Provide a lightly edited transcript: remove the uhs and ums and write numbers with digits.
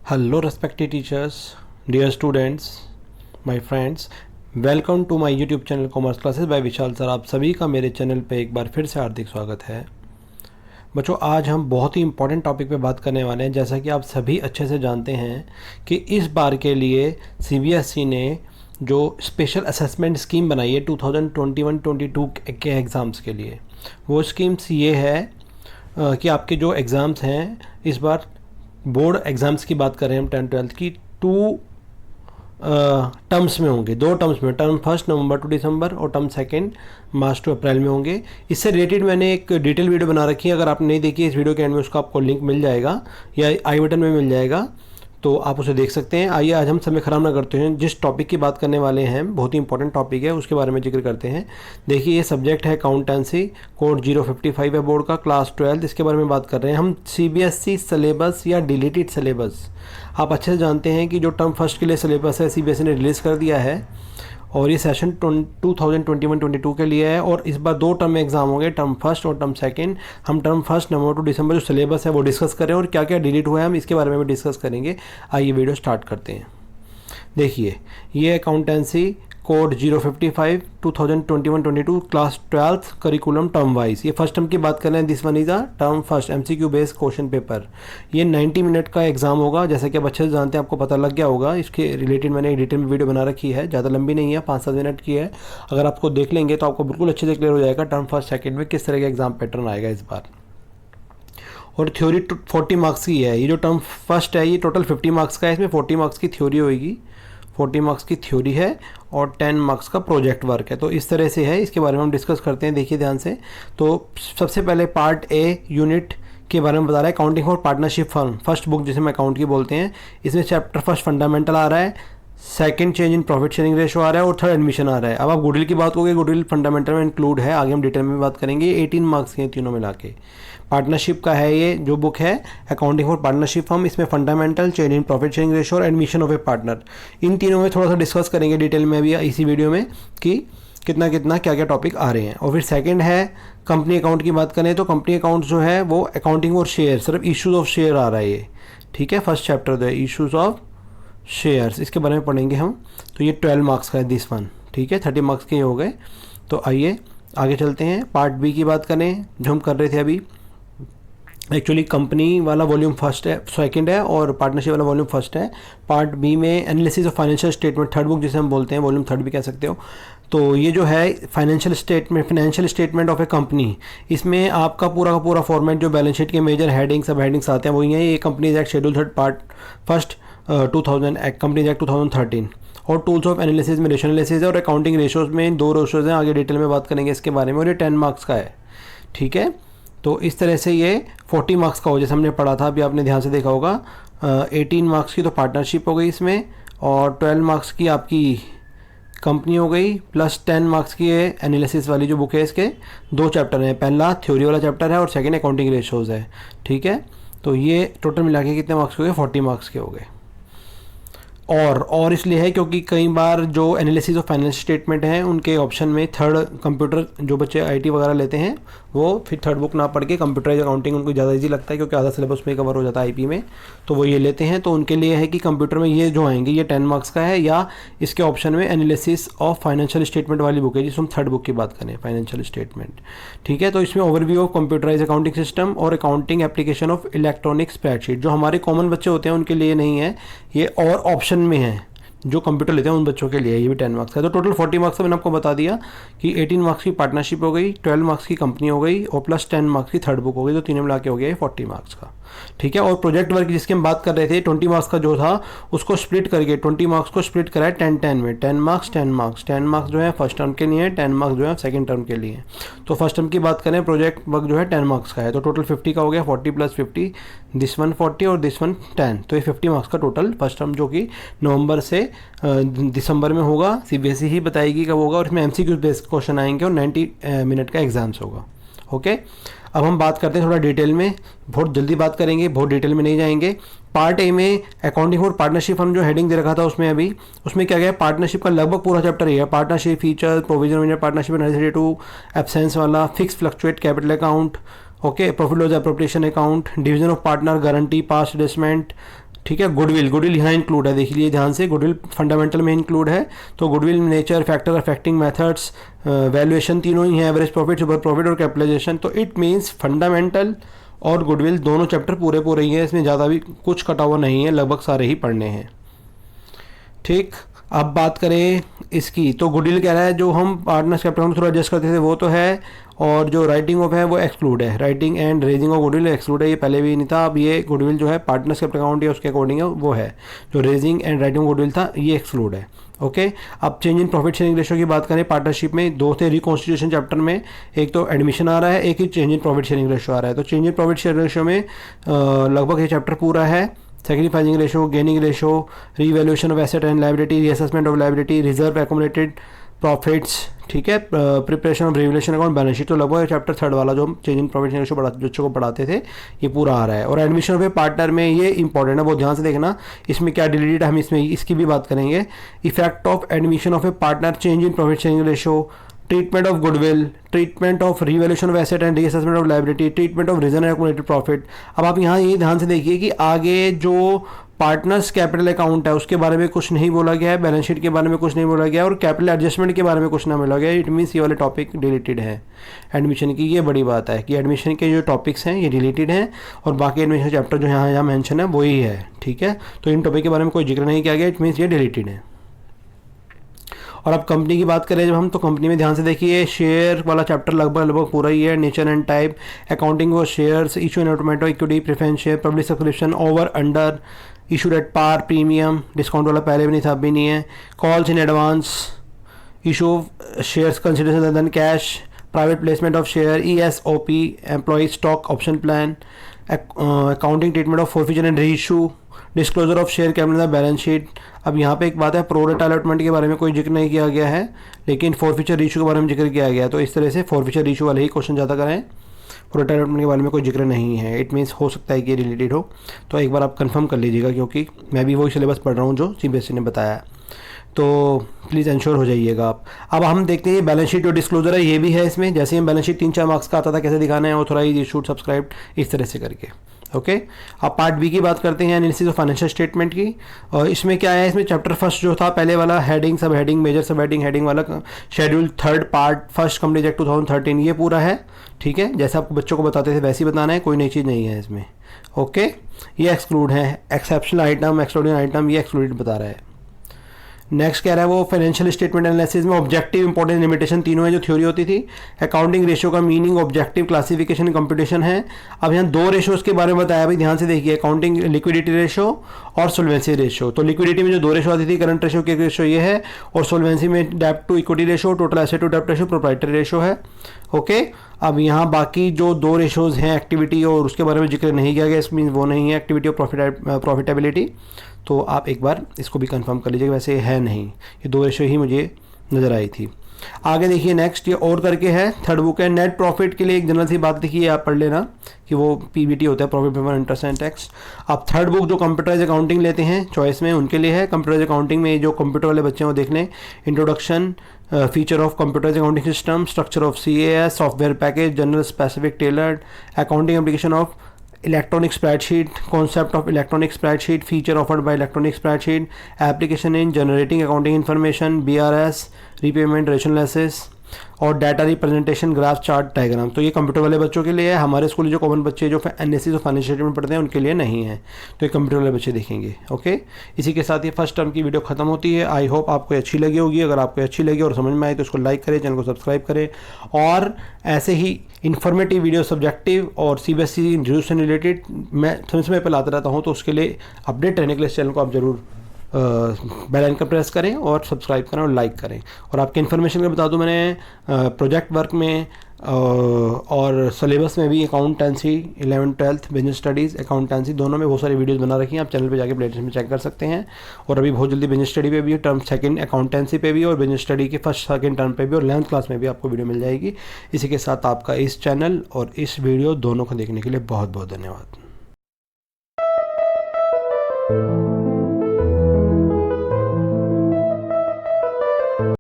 Hello, respected teachers, dear students, my friends. Welcome to my YouTube channel commerce classes by Vishal sir. आप सभी का मेरे channel पे एक बार फिर से हार्दिक स्वागत है। बच्चों, आज हम बहुत ही इंपॉर्टेंट टॉपिक पे बात करने वाले हैं। जैसा कि आप सभी अच्छे से जानते हैं कि इस बार के लिए सीबीएसई ने जो स्पेशल असेसमेंट स्कीम बनाई है 2021-22 के एग्ज़ाम्स के लिए, वो स्कीम्स ये है कि आपके जो एग्ज़ाम्स हैं इस बार बोर्ड एग्ज़ाम्स की बात करें हम 10th-12th की, टर्म्स में होंगे, 2 टर्म्स में, टर्म फर्स्ट नवंबर टू दिसंबर और टर्म सेकंड मार्च टू अप्रैल में होंगे। इससे रिलेटेड मैंने एक डिटेल वीडियो बना रखी है। अगर आपने नहीं देखी, इस वीडियो के एंड में उसका आपको लिंक मिल जाएगा या आई बटन में मिल जाएगा, तो आप उसे देख सकते हैं। आइए आज हम समय ख़राब ना करते हैं, जिस टॉपिक की बात करने वाले हैं बहुत ही इंपॉर्टेंट टॉपिक है, उसके बारे में जिक्र करते हैं। देखिए, ये सब्जेक्ट है अकाउंटेंसी, कोड 055 है बोर्ड का, क्लास 12। इसके बारे में बात कर रहे हैं हम। सीबीएसई सिलेबस या डिलीटेड सिलेबस, आप अच्छे से जानते हैं कि जो टर्म फर्स्ट के लिए सिलेबस है सीबीएसई ने रिलीज़ कर दिया है और ये सेशन 2021-22 के लिए है। और इस बार 2 टर्म में एग्जाम होंगे, टर्म फर्स्ट और टर्म सेकंड। हम टर्म फर्स्ट नवंबर टू दिसंबर जो सिलेबस है वो डिस्कस करें और क्या क्या डिलीट हुआ है हम इसके बारे में भी डिस्कस करेंगे। आइए वीडियो स्टार्ट करते हैं। देखिए, ये accountancy code 055 2021-22 class 12th curriculum term wise, ये फर्स्ट टर्म की बात कर रहे हैं। This one is a term first MCQ based question paper. ये 90 मिनट का एग्जाम होगा, जैसा कि आप अच्छे से जानते हैं, आपको पता लग गया होगा। इसके रिलेटेड मैंने एक डिटेल में वीडियो बना रखी है, ज़्यादा लंबी नहीं है, 5-7 मिनट की है। अगर आपको देख लेंगे तो आपको बिल्कुल अच्छे से क्लियर हो जाएगा टर्म फर्स्ट सेकेंड में किस तरह का एग्जाम पैटर्न आएगा इस बार। और थ्योरी 40 मार्क्स की है। ये जो टर्म फर्स्ट है ये टोटल 50 मार्क्स का है, इसमें 40 मार्क्स की थ्योरी होगी, 40 मार्क्स की थ्योरी है और 10 मार्क्स का प्रोजेक्ट वर्क है। तो इस तरह से है, इसके बारे में हम डिस्कस करते हैं। देखिए ध्यान से, तो सबसे पहले पार्ट ए यूनिट के बारे में बता रहा है, accounting for partnership firm, first book जिसे हम अकाउंट की बोलते हैं। इसमें चैप्टर फर्स्ट फंडामेंटल आ रहा है, second change in profit sharing ratio आ रहा है और थर्ड एडमिशन आ रहा है। अब आप गुडविल की बात करोगे, गुडविल फंडामेंटल में इंक्लूड है, आगे हम डिटेल में बात करेंगे। 18 मार्क्स के तीनों मिला के। पार्टनरशिप का है ये जो बुक है, अकाउंटिंग फॉर पार्टनरशिप फर्म। इसमें fundamental, change in profit sharing ratio और एडमिशन ऑफ ए पार्टनर, इन तीनों में थोड़ा सा डिस्कस करेंगे डिटेल में अभी इसी वीडियो में कि कितना कितना क्या क्या टॉपिक आ रहे हैं। और फिर सेकंड है कंपनी अकाउंट की बात करें तो कंपनी अकाउंट जो है वो अकाउंटिंग और शेयर, सिर्फ इशूज़ ऑफ शेयर आ रहा है ये, ठीक है। फर्स्ट चैप्टर है इशूज़ ऑफ शेयर्स, इसके बारे में पढ़ेंगे हम। तो ये 12 मार्क्स का है दिस वन, ठीक है, 30 मार्क्स के हो गए। तो आइए आगे चलते हैं। पार्ट बी की बात करें जो हम कर रहे थे अभी, एक्चुअली कंपनी वाला वॉल्यूम फर्स्ट है, सेकंड है, और पार्टनरशिप वाला वॉल्यूम फर्स्ट है। पार्ट बी में analysis of financial statement, third book जिसे हम बोलते हैं, वॉल्यूम थर्ड भी कह सकते हो। तो ये जो है financial statement of A company, इसमें आपका पूरा का पूरा फॉर्मेट जो बैलेंस शीट के मेजर हेडिंग सब हेडिंग्स आते हैं वही हैं। ये companies act schedule third part first 2000 companies act 2013। और टूल्स ऑफ एनालिसिस में रेशो एनालिसिस है और अकाउंटिंग रेशोज में 2 रेशोज हैं, आगे डिटेल में बात करेंगे इसके बारे में। और ये 10 मार्क्स का है, ठीक है। तो इस तरह से ये 40 मार्क्स का हो, जैसे हमने पढ़ा था, अभी आपने ध्यान से देखा होगा। 18 मार्क्स की तो पार्टनरशिप हो गई इसमें, और 12 मार्क्स की आपकी कंपनी हो गई, प्लस 10 मार्क्स की है एनालिसिस वाली जो बुक है। इसके 2 चैप्टर हैं, पहला थ्योरी वाला चैप्टर है और सेकंड अकाउंटिंग रेशोज़ है, ठीक है। तो ये टोटल मिला के कितने मार्क्स के हो गए? 40 मार्क्स के हो गए। और इसलिए है क्योंकि कई बार जो एनालिसिस ऑफ फाइनेंशियल स्टेटमेंट हैं उनके ऑप्शन में थर्ड कंप्यूटर, जो बच्चे आईटी वगैरह लेते हैं वो फिर थर्ड बुक ना पढ़ के कंप्यूटराइज अकाउंटिंग उनको ज़्यादा इजी लगता है क्योंकि आधा सिलेबस में कवर हो जाता है आईपी में, तो वो ये लेते हैं। तो उनके लिए है कि कंप्यूटर में ये जो आएंगे ये 10 मार्क्स का है, या इसके ऑप्शन में एनालिसिस ऑफ फाइनेंशियल स्टेटमेंट वाली बुक है जिसमें हम थर्ड बुक की बात करें, फाइनेंशियल स्टेटमेंट, ठीक है। तो इसमें overview of computerise accounting system और accounting application of electronic spreadsheet, जो हमारे कॉमन बच्चे होते हैं उनके लिए नहीं है ये, और ऑप्शन में है जो कंप्यूटर लेते हैं उन बच्चों के लिए ये भी 10 मार्क्स का। तो टोटल 40 मार्क्स का मैंने आपको बता दिया कि 18 मार्क्स की पार्टनरशिप हो गई, 12 मार्क्स की कंपनी हो गई और प्लस 10 मार्क्स की थर्ड बुक हो गई, तो तीनों मिला के हो गया 40 मार्क्स का, ठीक है। और प्रोजेक्ट वर्क जिसके हम बात कर रहे थे 20 मार्क्स का जो था उसको स्प्लिट करके 20 मार्क्स को स्प्लिट करा है 10-10 में, 10 मार्क्स 10 मार्क्स, 10 मार्क्स जो है फर्स्ट टर्म के लिए है, 10 मार्क्स जो है सेकंड टर्म के लिए। तो फर्स्ट टर्म की बात करें प्रोजेक्ट वर्क जो है 10 मार्क्स का है, तो टोटल 50 का हो गया, 40 प्लस 50, दिस वन 40 और दिस वन 10, तो ये 50 मार्क्स का टोटल फर्स्ट टर्म जो कि नवंबर से दिसंबर में होगा। सीबीएसई ही बताएगी कब होगा, और इसमें एमसीक्यू बेस्ड क्वेश्चन आएंगे और 90 मिनट का एग्जाम्स होगा, ओके। अब हम बात करते हैं थोड़ा डिटेल में, बहुत जल्दी बात करेंगे, बहुत डिटेल में नहीं जाएंगे। पार्ट ए में अकाउंटिंग फॉर पार्टनरशिप हम जो हेडिंग दे रखा था उसमें क्या गया, पार्टनरशिप का लगभग पूरा चैप्टर ही है। Partnership feature, provision partnership necessity to absence वाला, fix fluctuate capital account, okay, profit loss appropriation account, division of partner, guarantee, past adjustment, ठीक है। गुडविल यहाँ इंक्लूड है, देख लीजिए ध्यान से, गुडविल फंडामेंटल में इंक्लूड है। तो goodwill, nature, factor affecting methods, valuation, तीनों ही है, एवरेज प्रॉफिट, सुपर प्रॉफिट और कैपिटलाइजेशन। तो इट मीन्स फंडामेंटल और गुडविल दोनों चैप्टर पूरे ही हैं, इसमें ज़्यादा भी कुछ कटा हुआ नहीं है, लगभग सारे ही पढ़ने हैं। ठीक, अब बात करें इसकी, तो गुडविल कह रहा है जो हम partners capital account through adjust करते थे वो तो है, और जो राइटिंग ऑफ है वो एक्सक्लूड है, writing and raising of goodwill exclude है, ये पहले भी नहीं था। अब ये गुडविल जो है पार्टनर्स कैपिटल अकाउंट या उसके अकॉर्डिंग है वो है, जो raising and writing of goodwill था ये एक्सक्लूड है। ओके, अब change in profit sharing ratio की बात करें, पार्टनरशिप में दो थे रिकॉन्स्टिट्यूशन चैप्टर में, एक तो एडमिशन आ रहा है, एक ही change in profit sharing ratio आ रहा है। तो change in profit sharing ratio में लगभग ये चैप्टर पूरा है, sacrificing ratio, gaining ratio, revaluation of asset and liability, reassessment of liability, reserve accumulated profits, ठीक है, preparation of revaluation account, balance sheet. तो लगभग चैप्टर थर्ड वाला जो हम चेंज इन प्रॉफिट रेशो बच्चों को पढ़ाते थे ये पूरा आ रहा है। और एडमिशन ऑफ ए पार्टनर में ये इंपॉर्टेंट है, बहुत ध्यान से देखना, इसमें क्या डिलीटेड है, हम इसमें इसकी भी बात करेंगे। Effect of admission of A partner, change in profit sharing ratio, treatment of goodwill, treatment of revaluation of asset and reassessment of liability, treatment of reserve and accumulated profit. अब आप यहाँ ये ध्यान से देखिए कि आगे जो पार्टनर्स कैपिटल अकाउंट है उसके बारे में कुछ नहीं बोला गया है, बैलेंस शीट के बारे में कुछ नहीं बोला गया है, और कैपिटल एडजस्टमेंट के बारे में कुछ ना बोला गया है। इट मीन्स ये वाले टॉपिक डिलीटेड है एडमिशन की। ये बड़ी बात है कि एडमिशन के जो टॉपिक्स हैं ये डिलीटेड हैं, और बाकी एडमिशन चैप्टर जो यहाँ मेंशन है वही है। ठीक है, तो इन टॉपिक के बारे में कोई जिक्र नहीं किया गया, इट मीन्स ये डिलीटेड है। और अब कंपनी की बात करें जब हम, तो कंपनी में ध्यान से देखिए, शेयर वाला चैप्टर लगभग पूरा ही है, nature and type, accounting of shares, issue and allotment, equity, preference share, public subscription, over under, issued at par, premium, discount वाला पहले भी नहीं था अभी नहीं है, calls in advance, issue of shares consideration then cash, private placement of share, ESOP, employ stock option plan, accounting treatment of forfeiture and reissue, disclosure of share capital balance sheet. अब यहाँ पे एक बात है, प्रोरेट अलॉटमेंट के बारे में कोई जिक्र नहीं किया गया है, लेकिन फॉरफीचर इशू के बारे में जिक्र किया गया है। तो इस तरह से फॉरफीचर इशू वाले ही क्वेश्चन ज़्यादा करें, प्रोरेट अलॉटमेंट के बारे में कोई जिक्र नहीं है। इट मीन्स हो सकता है कि रिलेटेड हो, तो एक बार आप कंफर्म कर लीजिएगा, क्योंकि मैं भी वही सिलेबस पढ़ रहा हूँ जो CBSE ने बताया, तो प्लीज़ इंश्योर हो जाइएगा आप। अब हम देखते हैं बैलेंस शीट और डिस्क्लोजर है, ये भी है इसमें। जैसे ही हम बैलेंस शीट 3-4 मार्क्स का आता था, कैसे दिखाना है, ऑथराइज, इशूड, सब्सक्राइब्ड, इस तरह से करके। ओके, अब पार्ट बी की बात करते हैं, एनालिसिस ऑफ फाइनेंशियल स्टेटमेंट की। और इसमें क्या है, इसमें चैप्टर फर्स्ट जो था पहले वाला, हेडिंग, सब हेडिंग, मेजर सब हेडिंग, हेडिंग वाला schedule third part first companies act 2013, ये पूरा है। ठीक है, जैसे आपको बच्चों को बताते थे वैसे ही बताना है, कोई नई चीज़ नहीं है इसमें। ओके, ये एक्सक्लूड है, एक्सेप्शनल आइटम, एक्सट्राऑर्डिनरी आइटम, ये एक्सक्लूडेड बता रहा है। नेक्स्ट कह रहा है वो फाइनेंशियल स्टेटमेंट एनालिसिस में ऑब्जेक्टिव, इंपॉर्टेंट, लिमिटेशन, तीनों है जो थ्योरी होती थी। अकाउंटिंग रेशियो का मीनिंग, ऑब्जेक्टिव, क्लासिफिकेशन, कंप्यूटेशन है। अब यहाँ 2 रेशोज़ के बारे में बताया भाई, ध्यान से देखिए, अकाउंटिंग लिक्विडिटी रेशो और सोल्वेंसी रेशो। तो लिक्विडिटी में जो 2 रेशो आती थी, करंट रेशो की रेशो ये है, और सोल्वेंसी में डेब्ट to equity ratio, total asset to डेब्ट रेशो, प्रोप्राइटरी रेशो है। ओके, अब यहाँ बाकी जो 2 रेशोज़ हैं, एक्टिविटी और उसके बारे में जिक्र नहीं किया गया, इस मीन वो नहीं है, एक्टिविटी और प्रॉफिटेबिलिटी। तो आप एक बार इसको भी कंफर्म कर लीजिएगा, वैसे है नहीं, ये 2 रेशो ही मुझे नज़र आई थी। आगे देखिए नेक्स्ट, ये और करके है, थर्ड बुक है। नेट प्रॉफिट के लिए एक जनरल सी बात लिखी है, आप पढ़ लेना कि वो PBT होता है, profit before interest and tax. अब थर्ड बुक जो कंप्यूटराइज अकाउंटिंग लेते हैं चॉइस में, उनके लिए है। कंप्यूटराइज अकाउंटिंग में जो कंप्यूटर वाले बच्चे हैं वो देख लें, introduction, feature of computerise accounting system, structure of CAS, software package, general specific tailored, accounting application of electronic spreadsheet, concept of electronic spreadsheet, feature offered by electronic spreadsheet, application in generating accounting information, BRS, repayment, ratio analysis, और data representation, graph, chart, diagram. तो ये computer वाले बच्चों के लिए है। हमारे school जो कॉमन बच्चे जो एनालिसिस और फाइनेंशियल स्टेटमेंट पढ़ते हैं उनके लिए नहीं है, तो ये कंप्यूटर वाले बच्चे देखेंगे। ओके, इसी के साथ ये फर्स्ट टर्म की वीडियो खत्म होती है। आई होप आपको अच्छी लगी होगी। अगर आपको अच्छी लगी और समझ में आई तो उसको लाइक करें, चैनल को सब्सक्राइब करें, और ऐसे ही इन्फॉर्मेटिव वीडियो, सब्जेक्टिव और CBSE इंट्रोड्यूस से रिलेटेड मैं समय पर लाता रहता हूँ, तो उसके लिए अपडेट रहने के लिए इस चैनल को आप जरूर बेल आइकन प्रेस करें और सब्सक्राइब करें और लाइक करें। और आपके इन्फॉर्मेशन के बता दूं, मैंने प्रोजेक्ट वर्क में और सिलेबस में भी accountancy 11th 12th business studies, accountancy दोनों में बहुत सारी वीडियोस बना रखी हैं। आप चैनल पे जाके प्लेलिस्ट में चेक कर सकते हैं। और अभी बहुत जल्दी बिजनेस स्टडी पे भी, टर्म सेकंड अकाउंटेंसी पे भी, और बिजनेस स्टडी के फर्स्ट सेकंड टर्म पे भी, और 11th क्लास में भी आपको वीडियो मिल जाएगी। इसी के साथ आपका इस चैनल और इस वीडियो दोनों को देखने के लिए बहुत बहुत धन्यवाद।